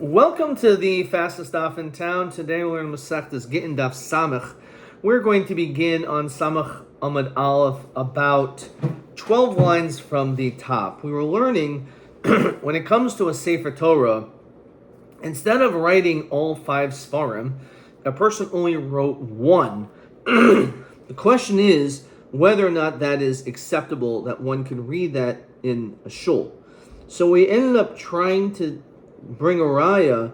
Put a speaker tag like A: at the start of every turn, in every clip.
A: Welcome to the fastest daf in town. Today we're in Masechtas Gittin daf Samach. We're going to begin on Samach Amud Aleph about 12 lines from the top. We were learning when it comes to a Sefer Torah, instead of writing all 5 Sfarim, a person only wrote 1. The question is whether or not that is acceptable, that one can read that in a shul. So we ended up trying to bring a raya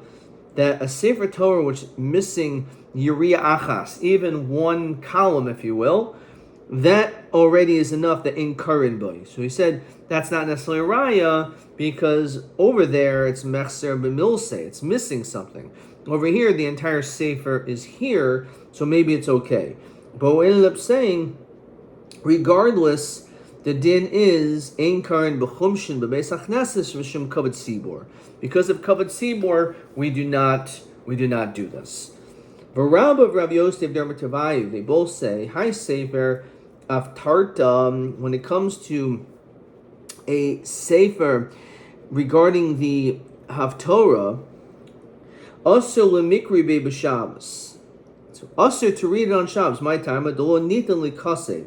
A: that a Sefer Torah which is missing Yiriya Achas, even 1 column, if you will, that already is enough to inkarin boy. So he said that's not necessarily a raya because over there it's mechser b'milse, it's missing something. Over here the entire Sefer is here, so maybe it's okay. But we ended up saying, regardless, the din is ein karin b'chumshin b'beis hachneses v'shum kavod tzibor. Because of kavod tzibor, we do not do this. V'Rabbi of Rabbi Yosef Dermatavayu, they both say, Hi Sefer Aftarta, when it comes to a Sefer regarding the Haftorah, Asur l'mikri be b'Shabbos. So Asur to read it on Shabbos, my time, adolo nitan l'kasev,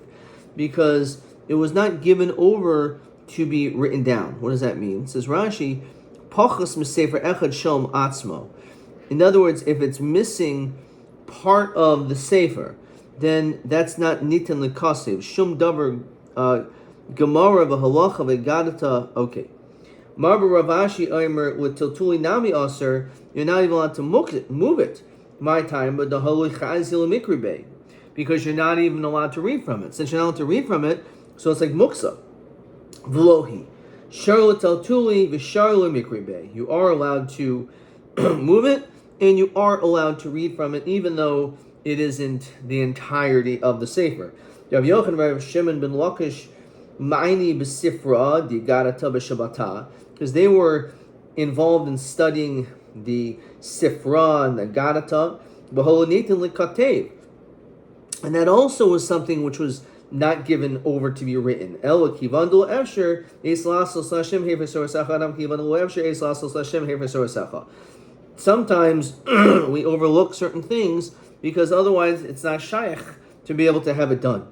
A: because it was not given over to be written down. What does that mean? It says Rashi, Pachas m'sefer echad shalom atzmo. In other words, if it's missing part of the sefer, then that's not nitan l'kasev. Shum davar gemara v'halacha v'gadata. Okay. Marba Ravashi Omer l'tiltuli nami aser. You're not even allowed to move it. My time, but the haloi chazil mikribe, because you're not even allowed to read from it. Since you're not allowed to read from it, so it's like muksa. V'lohi. Charlotte Altuli v'Sharlo Mikribe. You are allowed to move it, and you are allowed to read from it, even though it isn't the entirety of the Sefer. Rav Yochanan Rav Shimon ben Lakish Ma'ini b'Sifra Digarata b'Shabbata, because they were involved in studying the Sifra and the Garata b'Holonitin l'Katev, and that also was something which was not given over to be written. Sometimes we overlook certain things because otherwise it's not shaykh to be able to have it done.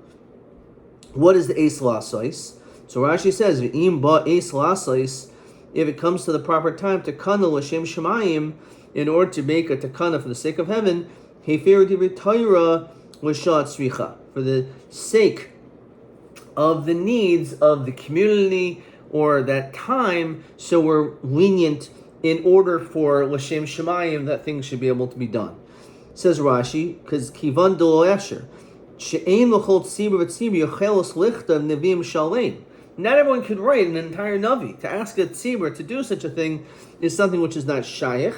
A: What is the eis lasois? So Rashi says, if it comes to the proper time to kana l'shem shemayim, in order to make a takana for the sake of heaven, for the sake of the needs of the community or that time, so we're lenient in order for l'shem shemayim that things should be able to be done. Says Rashi, because kivan d'lo efsher she'ein l'chol tzibur v'tzibur yochelos lichta nevim shalein. Not everyone could write an entire navi. To ask a tzibur to do such a thing is something which is not shaykh,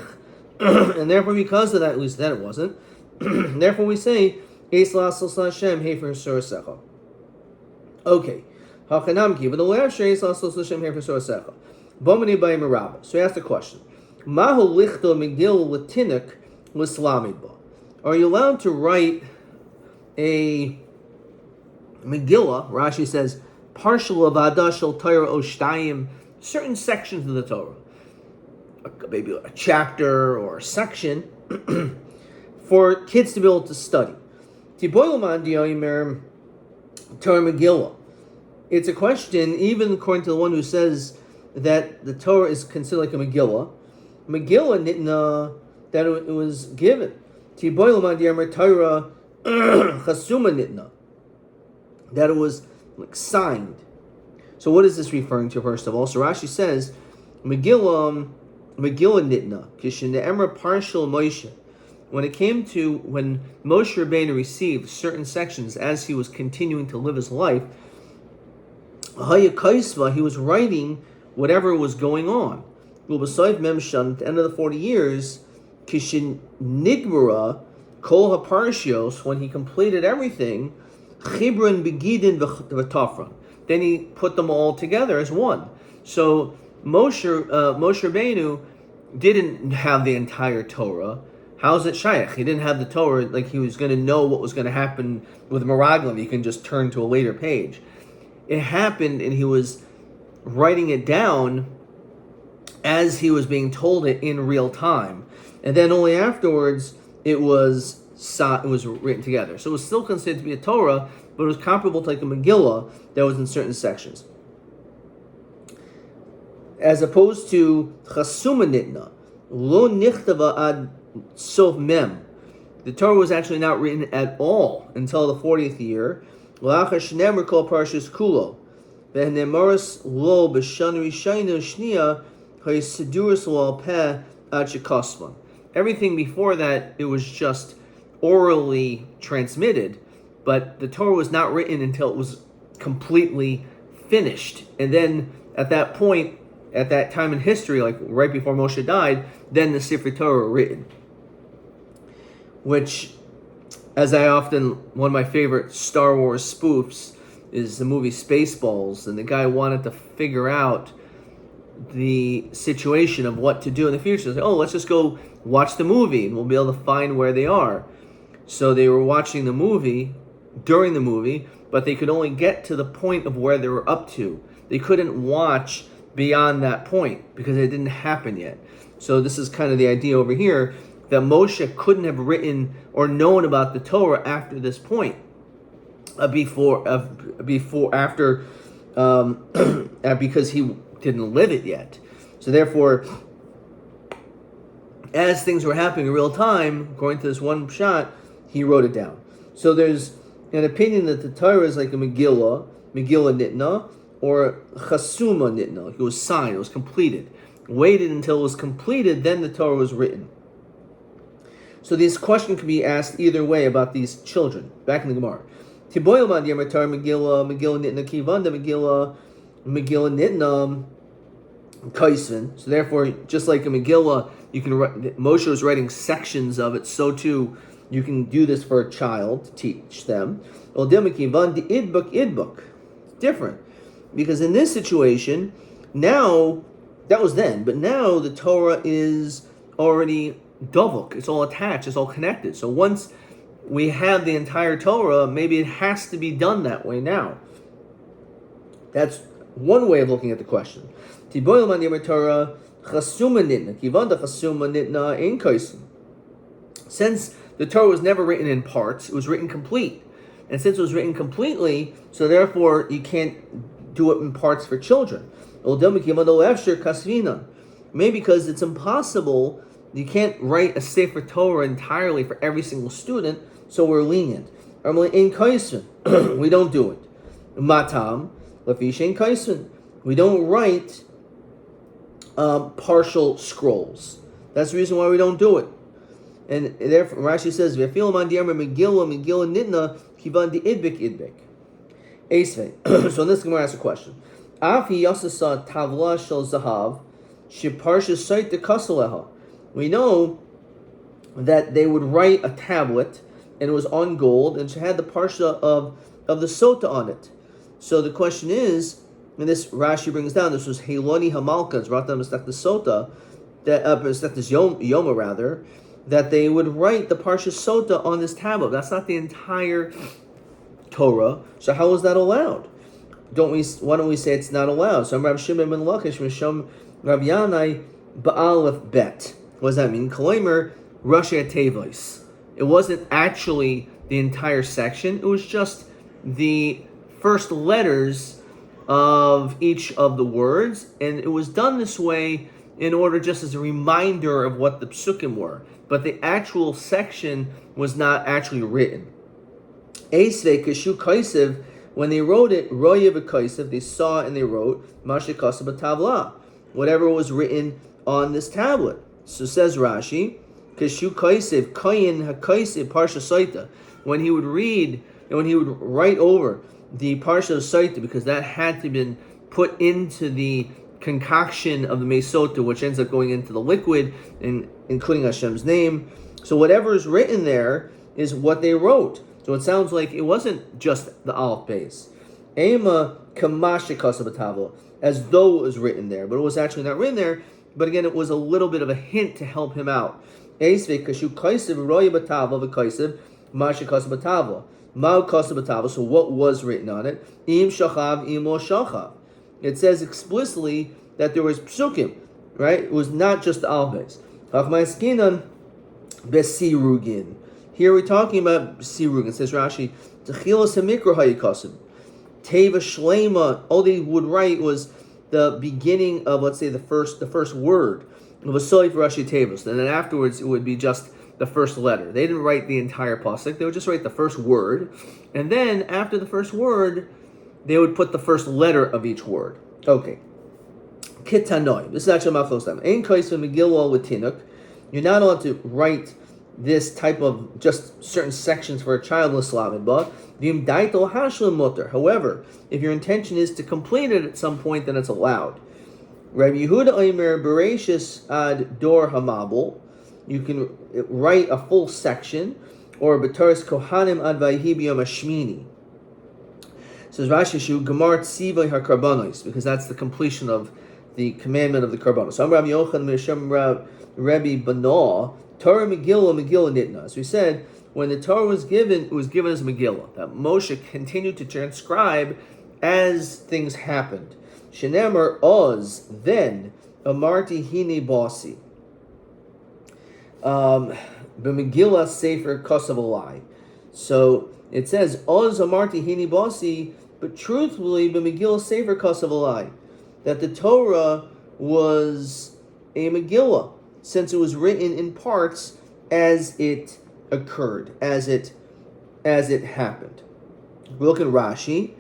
A: and therefore because of that, at least that it wasn't. Therefore we say, Eis lasos Hashem hefer sorasecha. Okay. Hachanamki, but the last Eis lasos Hashem hefer sorasecha. Bomani bayim Rabbi. So he asked a question. Mahu lichto migdil latinik l'slamid ba. Are you allowed to write a Megillah? Rashi says, partial of Adashal Torah Oshtayim, certain sections of the Torah, maybe a chapter or a section, for kids to be able to study. Tiboylaman diyomer Torah Megillah. It's a question, even according to the one who says that the Torah is considered like a Megillah. Megillah nitna, that it was given. Tiboylaman diyomer Torah Chasuma nitna, that it was like signed. So what is this referring to, first of all? So Rashi says, Megillah nitna, kishene'emra partial Moshe. When it came to when Moshe Rabbeinu received certain sections as he was continuing to live his life, he was writing whatever was going on. At the end of the 40 years, Kishin Nigbara Kol HaParshios, when he completed everything, Chibran Begidin v'Tafran. Then he put them all together as one. So Moshe Rabbeinu didn't have the entire Torah. How's it shaykh? He didn't have the Torah like he was going to know what was going to happen with Meraglim. He can just turn to a later page. It happened, and he was writing it down as he was being told it in real time, and then only afterwards it was written together. So it was still considered to be a Torah, but it was comparable to like a Megillah that was in certain sections, as opposed to Chasuma Nitna, Lo Nichtava Ad Sof Mem. The Torah was actually not written at all until the 40th year. L'achar shneimar kol parshas kulo, v'hnemaras lo b'shan rishayna shniya ha'yisidurus lo al peh ad shekosman. Everything before that, it was just orally transmitted, but the Torah was not written until it was completely finished. And then at that point, at that time in history, like right before Moshe died, then the Sefer Torah were written. Which, as one of my favorite Star Wars spoofs is the movie Spaceballs, and the guy wanted to figure out the situation of what to do in the future. Like, let's just go watch the movie and we'll be able to find where they are. So they were watching the movie during the movie, but they could only get to the point of where they were up to. They couldn't watch beyond that point because it didn't happen yet. So this is kind of the idea over here, that Moshe couldn't have written or known about the Torah after this point, because he didn't live it yet. So therefore, as things were happening in real time, according to this one shot, he wrote it down. So there's an opinion that the Torah is like a Megillah Nitna, or Chasuma Nitna. It was signed, it was completed. Waited until it was completed, then the Torah was written. So this question can be asked either way about these children. Back in the Gemara. Tiboyel Yom Torah Megillah Nitna Kivanda Megillah Nitna Kaisvin. So therefore, just like a Megillah, you can Moshe was writing sections of it. So too, you can do this for a child to teach them. Idbuk. Different, because in this situation, now that was then, but now the Torah is already dovuk. It's all attached. It's all connected. So once we have the entire Torah, maybe it has to be done that way now. That's one way of looking at the question. Since the Torah was never written in parts, it was written complete. And since it was written completely, so therefore you can't do it in parts for children. Maybe because it's impossible, you can't write a Sefer Torah entirely for every single student, so we're lenient. We don't do it. Matam, Lafishin Kaisvin. We don't write partial scrolls. That's the reason why we don't do it. And therefore, Rashi says, Megillah Nitna Kivan di Idbik. So in this Gemara asks a question. Afi Yasasa Tavla Shel Zahav Shiparsha Sait de Kasaleha. We know that they would write a tablet, and it was on gold, and it had the parsha of the sota on it. So the question is, and this Rashi brings down, this was Heloni Hamalka, it's Ratam Estak the Sota, that Yoma rather, that they would write the parsha sota on this tablet. That's not the entire Torah. So how is that allowed? Why don't we say it's not allowed? So Rav Shimon ben Lakish Misham Rav Yanai Ba'alef Bet. What does that mean? Kalamer Rashi Tevois. It wasn't actually the entire section. It was just the first letters of each of the words, and it was done this way in order just as a reminder of what the psukim were. But the actual section was not actually written. Eisve Kashu Kaisev, when they wrote it, Royev Kaisev, they saw and they wrote Mashe Kasev Tavla, whatever was written on this tablet. So says Rashi, Kashu Kaisev, Kayin HaKaisev Parsha Saita, when he would read and when he would write over the Parsha Saita, because that had to have been put into the concoction of the Mesota, which ends up going into the liquid, and including Hashem's name. So whatever is written there is what they wrote. So it sounds like it wasn't just the Aleph base. Ema Kamash Kasabatavu, as though it was written there, but it was actually not written there. But again, it was a little bit of a hint to help him out. So what was written on it? Im shachav, im lo shachav. It says explicitly that there was psukim. right? It was not just the alves. Chachmaiskinan besirugin. Here we're talking about sirugin. It says Rashi, Techilas hamikra hayikasim. Teva shlema. All they would write was the beginning of, let's say, the first word of a soif Rashi Tevos, and then afterwards it would be just the first letter. They didn't write the entire pasuk; they would just write the first word, and then after the first word, they would put the first letter of each word. Okay. Kitanoi. This is actually machlos them. Ein kaisa megillah with tinuk. You're not allowed to write this type of just certain sections for a childless Slavic, but however, if your intention is to complete it at some point, then it's allowed. Rabbi Yehuda Omer Bereshis ad Dor Hamabel, you can write a full section, or B'taris Kohanim ad Vayhi B'yom Hashmini. Says Rashi Shu Gemar Tzivay HaKarbanos, because that's the completion of the commandment of the Karbanos. So Rabbi Yochanan Misham Rabbi Banah Torah Megillah Nitna. As we said, when the Torah was given, it was given as Megillah. That Moshe continued to transcribe as things happened. Shenemer Oz, then Amarti Hine Basi. B'Megillah Sefer Kosav. So it says Oz Amarti Hine Basi, but truthfully B'Megillah Sefer Kosav, that the Torah was a Megillah, since it was written in parts as it occurred, as it happened. We look at Rashi.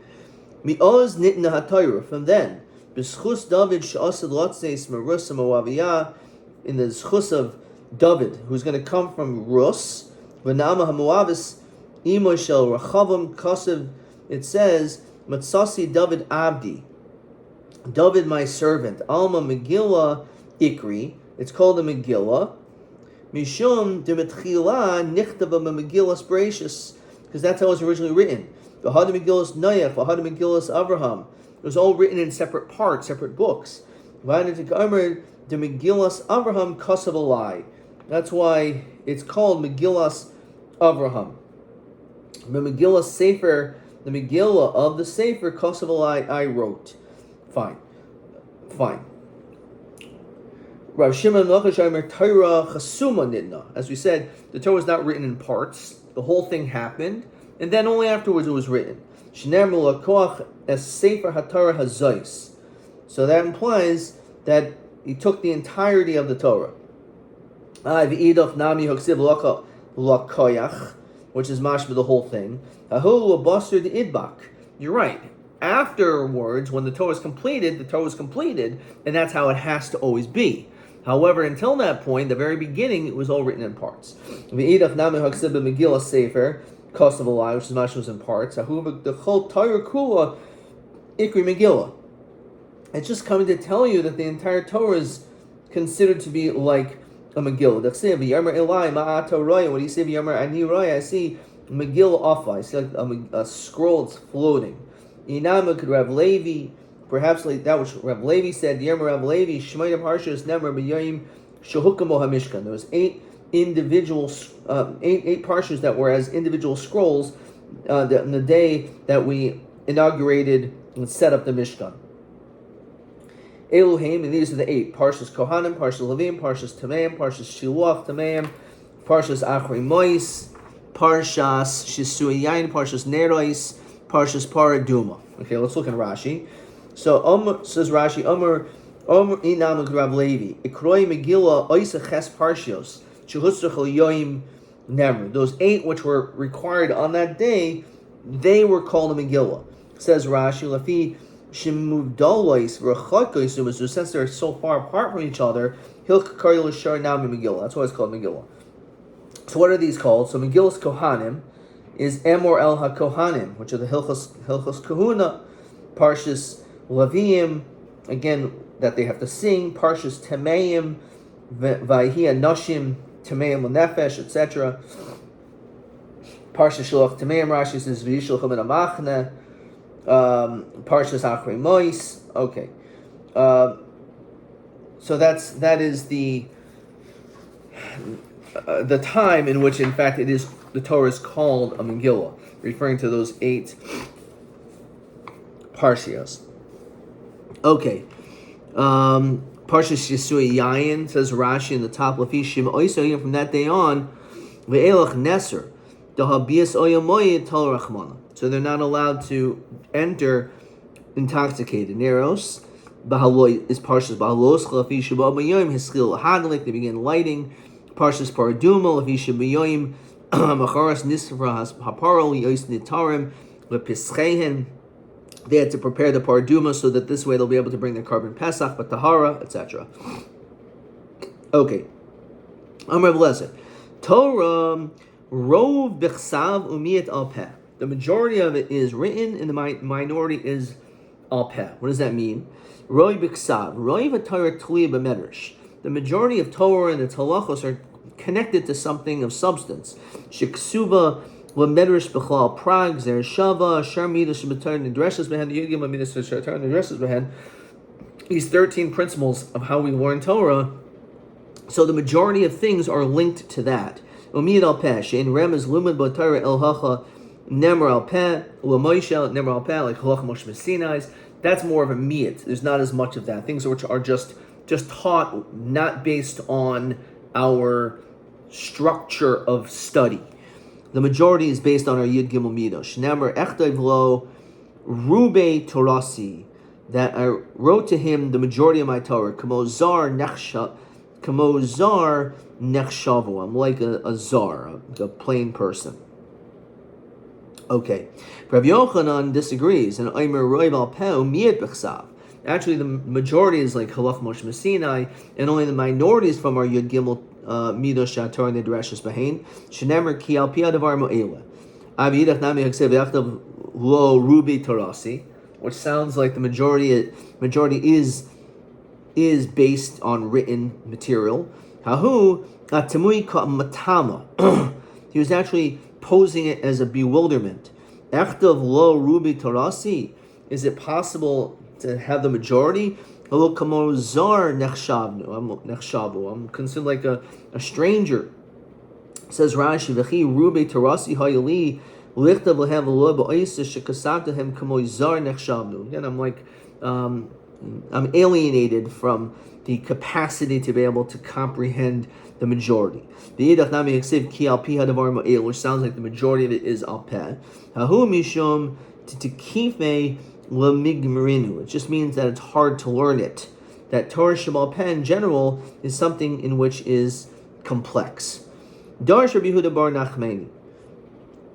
A: Mi'oz nitna ha'Torah. From then, b'schus David she'asad latzeis merus Moaviyah, in the schus of David, who's going to come from Rus, v'nama ha'Moavis imo shel Rechavam kasev. It says Matsasi David Abdi, David my servant, Alma Megillah Ikri. It's called a Megillah. Mishum demetchila nichtava Megillas Bereshis, because that's how it was originally written. V'had Megillas Noach, v'had Megillas Avraham. It was all written in separate parts, separate books. V'had Gomer de Megillas Avraham kasav alai. That's why it's called Megillas Avraham. The Megillah Sefer, the Megillah of the Sefer kasav alai, I wrote. Fine. Rav Shimon Lachash Omer Torah Chasuma Nidna. As we said, the Torah was not written in parts. The whole thing happened, and then only afterwards it was written. Shner Mulakoach Es Sefer HaTorah Hazais. So that implies that he took the entirety of the Torah. V'idach Nami Hoksiv Lakoyach, which is mashma the whole thing. Ahu Basar de Idbak. You're right. Afterwards, when the Torah is completed, the Torah is completed, and that's how it has to always be. However, until that point, the very beginning, it was all written in parts. V'idach nami haksib Megillah Sefer Kosav Alai, which is mashmas in parts. Ahu the Chol Torah Kula Ikri Megillah. It's just coming to tell you that the entire Torah is considered to be like a Megillah. D'chsev v'yamar Elai ma'ata roya. When you say v'yamar ani roya, I see Megillah ofa. I see like a scroll that's floating. Inama could Rav Levi, perhaps like that which Rav Levi said. Yerma Rav Levi Shmeinim Harshas Nemer B'Yayim Shehukamo HaMishkan. There was 8 individual, eight parshas that were as individual scrolls on the day that we inaugurated and set up the Mishkan. Elohim, and these are the 8: Parshas Kohanim, Parshas Levim, Parshas Tameim, Parshas Shiluach Tameim, Parshas Achrei Mois, Parshas Shisui Yain, Parshas Nerois, Parshas Paraduma. Okay, let's look at Rashi. So says Rashi, Omer Inam Rav Levi, Ikroi Megillah Oisa Ches Parshios, Shehutzach Yoim Nemer. Those 8 which were required on that day, they were called a Megillah. Says Rashi, Lafi Shemudalois V'Rachakos, since they're so far apart from each other, Hilch Kari L'Shar Nami Megillah. That's why it's called Megillah. So what are these called? So Megillah's Kohanim is Emor El HaKohanim, which are the Hilchos Kahuna. Parshas Leviim, again, that they have to sing. Parshas Tameim, Vayhi Anoshim, Tameim L'Nefesh, etc. Parshas Shalach Tameim, Rashi says V'yishul Chamin Amachne. Parshas Achrei Mois. Okay. So that is the time in which, in fact, the Torah is called a Megillah, referring to those 8 parshios. Okay. Parshas Yisui Yayin, says Rashi in the top, Lafi Shim Oiso, from that day on, Ve'elach Neser, Dahabias Oyamoyed Tal Rachmana. So they're not allowed to enter intoxicated. Neros, Bahaloy is Parshas Bahalos, Lafi Shabbat Bayoim, Hiskil Hadlik, they begin lighting. Parshas Paraduma, Lafi Shabayoim, Macharas Nisra Haparol, Yois Nitarim, Lepischehen. They had to prepare the Paraduma so that this way they'll be able to bring their carbon Pesach, but Tahara, etc. Okay. Amr Blessed. Torah, Rov Bechsav Umiyat Al Peh. The majority of it is written and the minority is Al Peh. What does that mean? Roi Bechsav. Roi V'Torah Tliya B'Medrash. The majority of Torah and its halachos are connected to something of substance. Shiksuba Medrash B'Chlal Prague Zer Shava Sharmida Shematar Nidreshes Behen Yigim Amidas Shatar Nidreshes Behen. These 13 principles of how we learn Torah. So the majority of things are linked to that. Umid al Peh Shein Remez Lumad B'Torah El Hacha Nemar al Peh U'Moishel Nemar al Peh like Halach Moshe Messinai's. That's more of a miyat. There's not as much of that. Things which are just taught, not based on our structure of study. The majority is based on our Yud Gimel Midosh. Nemer Echtav Lo Rube Torasi, that I wrote to him the majority of my Torah. Kamozar Nechshavu. I'm like a zar, a plain person. Okay. Rabbi Yochanan disagrees, and Aimer Roiv al Peh Miyat Bechsav. Actually, the majority is like Halach Moshe Messinai, and only the minority is from our Yud Gimel Midosh Torah Nidreshes Behain. Shenemer Ki Al Pi Adavar Mo'ela. Aviyidach Nami Haksev Yachtav Lo Rubi Torasi, which sounds like the majority is based on written material. Hahu Atamui Ka Matama. He was actually posing it as a bewilderment. Echtav Lo Rubi Torasi. Is it possible to have the majority? I'm considered like a stranger. Says Rashi, V'chi Rubi Tarasi Hayali Lichtav Lehem V'lo Ba'isa Shekasatahem Kamo Zar Nechshavnu. Again, I'm like I'm alienated from the capacity to be able to comprehend the majority. Which sounds like the majority of it is al peh. Hahu mishum titikife lemigmerinu. It just means that it's hard to learn it. That Torah Shebal Peh in general is something in which is complex. Darsh Rabbi Yehuda bar Nachmani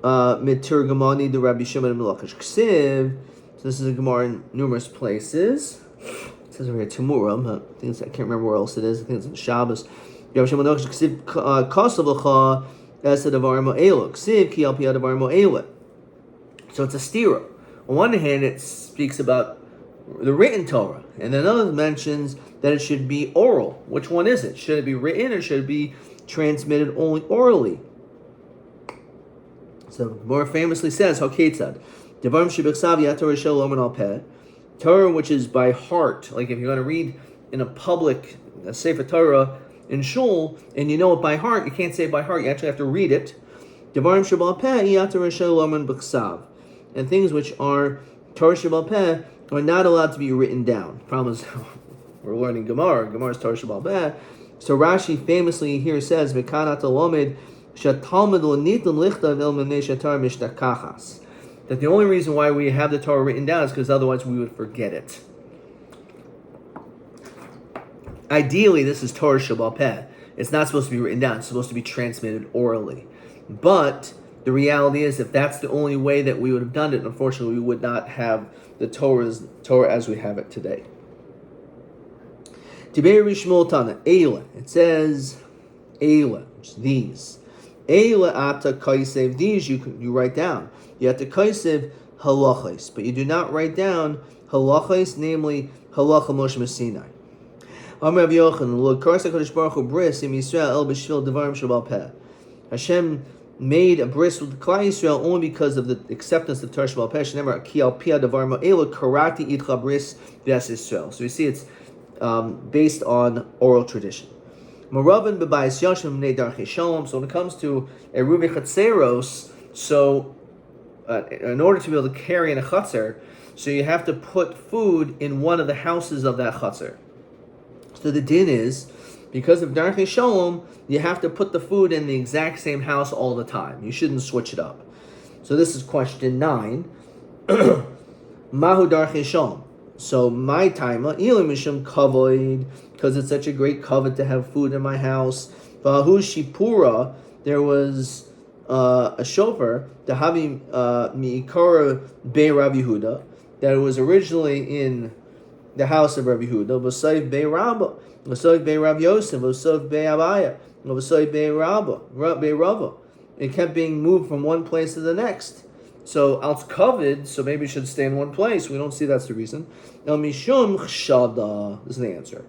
A: miturgamani the Rabbi Shimon Melachash Ksiv. So this is a Gemara in numerous places. It says over here Timurim. I can't remember where else it is. I think it's in Shabbos. Rabbi Shimon Melachash Ksiv Kosav L'cha Es Adavar Mo'ela Ksiv Ki Al Pi Adavar Mo'ela. So it's a stira. On one hand, it speaks about the written Torah, and then another mentions that it should be oral. Which one is it? Should it be written or should it be transmitted only orally? So more famously says, Haketzad, Devarim Shebechsav Yator Shel Omen Al Peh, Torah which is by heart. Like if you're going to read in a public Sefer Torah in shul, and you know it by heart, you can't say it by heart. You actually have to read it. Devarim Shebal Peh Yator Shel Omen Bechsav, and things which are Torah Shebal Peh are not allowed to be written down. Problem is, we're learning Gemara. Gemara's Torah Shebal Peh. So Rashi famously here says, "V'kanat alomed shetalmud l'nitan lichtav el menei shetar mishtakachas." That the only reason why we have the Torah written down is because otherwise we would forget it. Ideally, this is Torah Shebal Peh. It's not supposed to be written down. It's supposed to be transmitted orally. But the reality is, if that's the only way that we would have done it, unfortunately, we would not have the Torah as we have it today. It says, Eila, which is these. Eila ata kaisev, these you write down. You have to kaisev halachos, but you do not write down halachos, namely halacha Moshe Messinai. Amar Rav Yochanan, Lo karsa Kadosh Baruch Hu bris im Yisrael el b'shvil devarim shebal peh. Hashem made a bris with Klal Yisrael only because of the acceptance of Torah Shebal Peh. Shenemar ki al pi hadavar mo'ela karati itcha bris v'as Yisrael. So we see it's based on oral tradition. Moravin b'bayis yashim mnei darchei shalom. So when it comes to a rubi chatzeros, so in order to be able to carry in a chatzer, so you have to put food in one of the houses of that chatzer. So So the din is, because of Darchei Shalom, you have to put the food in the exact same house all the time. You shouldn't switch it up. So this is question 9. Mahu Darchei Shalom. So my taima, ilim mishum kavod, because it's such a great kavod to have food in my house. Vahu shipura, there was a shofar, the havi miikara be Rabbi Yehuda, that was originally in the house of Rabbi Yehuda. V'sayv be Rabba, v'sayv be Rabbi Yosef, v'sayv be Abaya, v'sayv be Rabba, be Rava. It kept being moved from one place to the next. So it's covered, so maybe it should stay in one place. We don't see that's the reason. Now mishum chshada, this is the answer.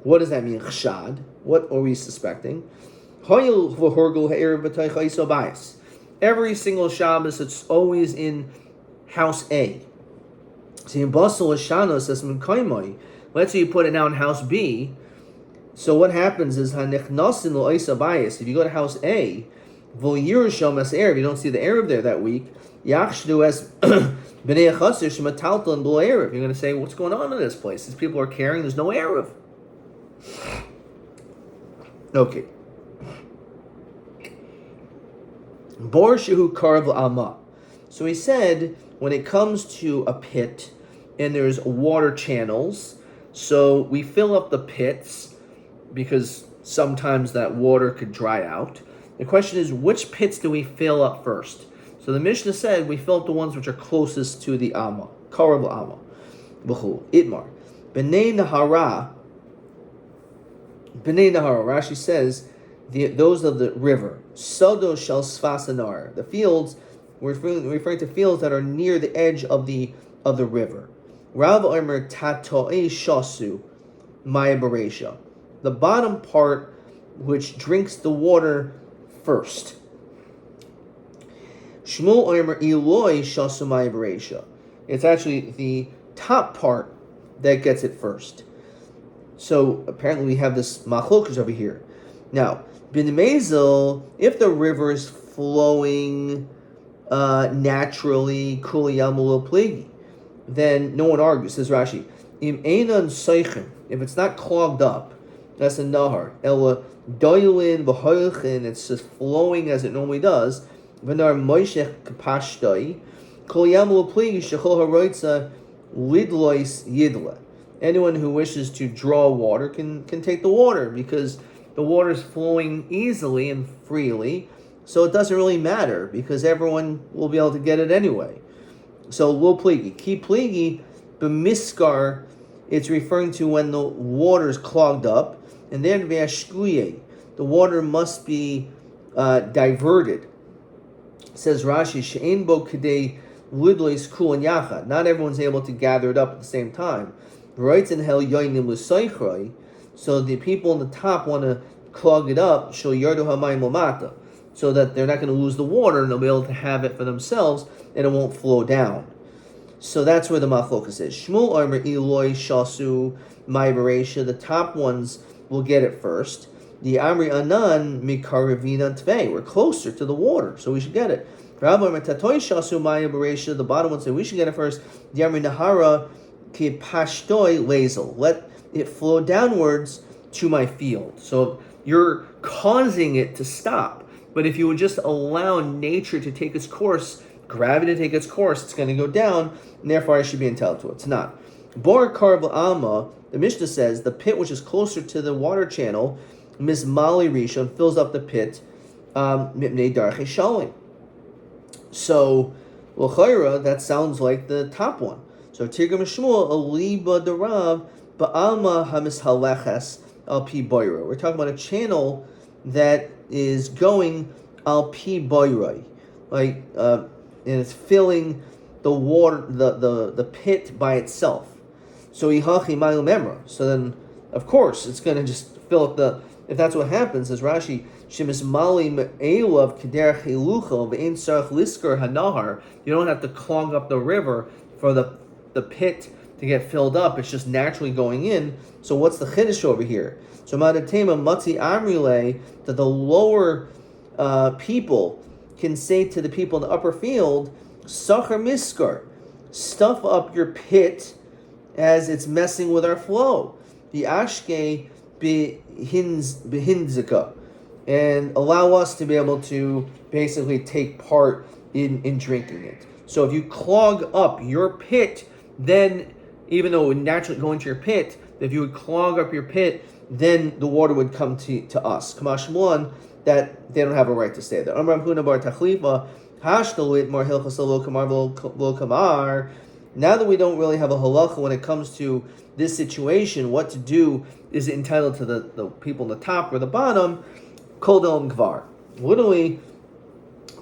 A: What does that mean, chshad? What are we suspecting? Every single Shabbos, it's always in house A. So in Basel Shana says, let's say you put it now in house B. So what happens is, if you go to house A, if you don't see the Arab there that week, you're going to say, what's going on in this place? These people are carrying, there's no Arab. Okay. Bor shehu karav alma. So he said, when it comes to a pit and there's water channels, so we fill up the pits because sometimes that water could dry out. The question is, which pits do we fill up first? So the Mishnah said we fill up the ones which are closest to the Alma, Karav Alma. B'chu, Itmar. B'nei Nahara, Rashi says, those of the river. Sodo shel Sfasanar. The fields, we're referring to fields that are near the edge of the river. Rav Omer Tatoe Shasu, Maya Beresha. The bottom part which drinks the water first. Shmuel Omer Eloi Shasu Maya Beresha. It's actually the top part that gets it first. So apparently we have this machlokas over here. Now, Bin Mazel, if the river is flowing naturally, kuliyamul pligi, then no one argues. Says Rashi, Im einan seichen, if it's not clogged up, that's a nahar. Ela doilin v'hoichin, it's just flowing as it normally does. V'nar moishech kapashtoi, kuliyamul pligi shechol haroitza lidlois yidla. Anyone who wishes to draw water can take the water because the water is flowing easily and freely, so it doesn't really matter because everyone will be able to get it anyway. So lo pligi, ki pligi, b'miskar, it's referring to when the water is clogged up, and then v'ashkuye, the water must be diverted. Says Rashi, she'en bo k'dei lidlois kulan yachad. Not everyone's able to gather it up at the same time. Right in hell yoinim l'soichroi. So the people on the top want to clog it up, so that they're not going to lose the water and they'll be able to have it for themselves and it won't flow down. So that's where the machlokas is. Shmuel Omer Eloi Shasu Mai Beresha, the top ones will get it first. The Amri Anan Mikarivina Tve, we're closer to the water, so we should get it. Rabbi Omer Tatoi Shasu Mai Beresha, the bottom ones say we should get it first. The Amri Nahara Ki Pashtoi Lazel, let it flow downwards to my field. So you're causing it to stop. But if you would just allow nature to take its course, gravity to take its course, it's going to go down, and therefore I should be entitled to it. It's not. Bor Karv Alma, the Mishnah says, the pit which is closer to the water channel, Mizmali Rishon, fills up the pit, Mipnei Darchei Shalom. So, L'chaira, that sounds like the top one. So Tirgam Shmuel, Aliba Darav, Ba'alma Hamis Haleches Al Pi Boiro. We're talking about a channel that is going Al Pi Boiro, like and it's filling the water, the pit by itself. So Ihachi Mayu Memra. So then, of course, it's going to just fill up the. If that's what happens, as Rashi, Shemis Mali Me'elav Keder Chiluchel Ve'in Sarach Lisker Hanahar. You don't have to clog up the river for the pit to get filled up. It's just naturally going in. So what's the chiddush over here? So Madatema Matzi Amrile, that the lower people can say to the people in the upper field, Sachar Miskar, stuff up your pit as it's messing with our flow. The Ashke behinzika, and allow us to be able to basically take part in drinking it. So if you clog up your pit, then even though it would naturally go into your pit, if you would clog up your pit, then the water would come to us. Kamash one, that they don't have a right to stay there. Amram Huna bar Tachlifa, Hashtalit mar hilchas lo kamar lo kamar. Now that we don't really have a halacha when it comes to this situation, what to do, is it entitled to the people on the top or the bottom? Kol delam kvar. Literally,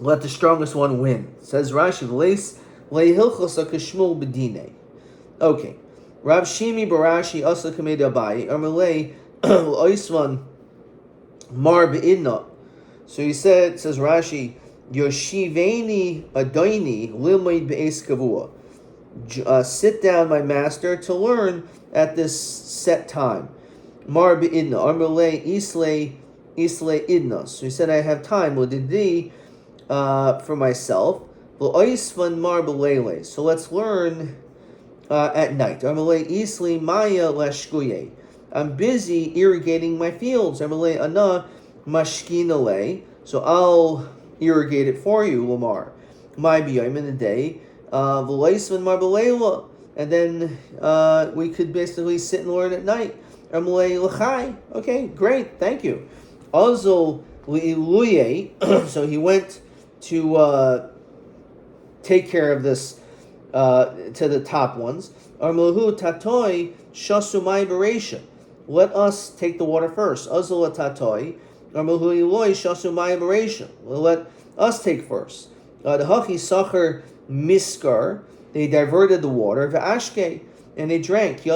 A: let the strongest one win. Says Rashi, le hilchas kashmul bedine. Okay. Rav Shimi Barashi Asa Kamed Abai Amalei Oisvan Mar Beidna. So he says Rashi, Yoshiveni Adoini Limoid Be'es Kavua. Sit down, my master, to learn at this set time. Mar Beidna Amalei Isle Idna. So he said, I have time. L'didi for myself. L'oisvan Mar Belele. So let's learn at night. I'm busy irrigating my fields. So I'll irrigate it for you, Lamar. My biyom in the day. And then we could basically sit and learn at night. Okay, great, thank you. So he went to take care of this to the top ones. Let us take the water first. Let us take first. They diverted the water. And they drank.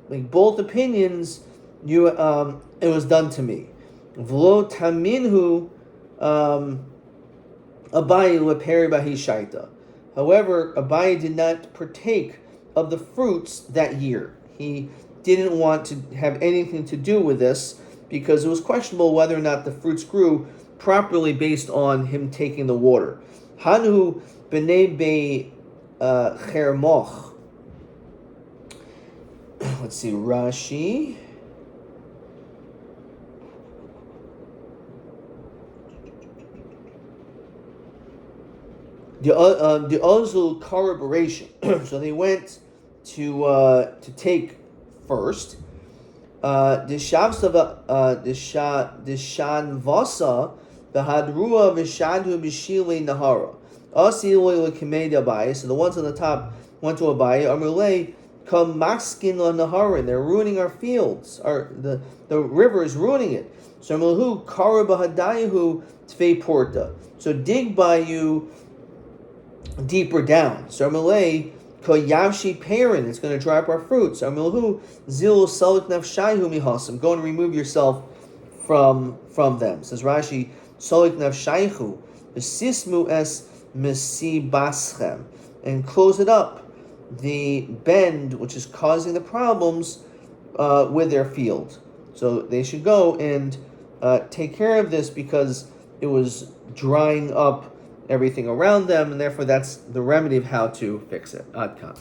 A: Like both opinions, it was done to me. Abaye leperi bahi shaita. However, Abaye did not partake of the fruits that year. He didn't want to have anything to do with this because it was questionable whether or not the fruits grew properly based on him taking the water. Hanu b'nei be chermoch. Let's see, Rashi. The Ozul corroboration. So they went to take first. The Shanvasa, the Hadrua Vishadhu Bishili Nahara. So the ones on the top went to Abai. Amrulay come Maskin la Nahara. They're ruining our fields. The river is ruining it. So Amrulhu Karabahadayahu Tve Porta. So dig by you deeper down. So Amalei Koyavshi Perin, it's going to dry up our fruits. Amalhu Zil Salik Nafshaihu Mihasam. Go and remove yourself from them. Says Rashi, Salik Nafshaihu, Sismu es Mesibaschem, and close it up. The bend which is causing the problems with their field. So they should go and take care of this because it was drying up everything around them, and therefore that's the remedy of how to fix it. Ad kan.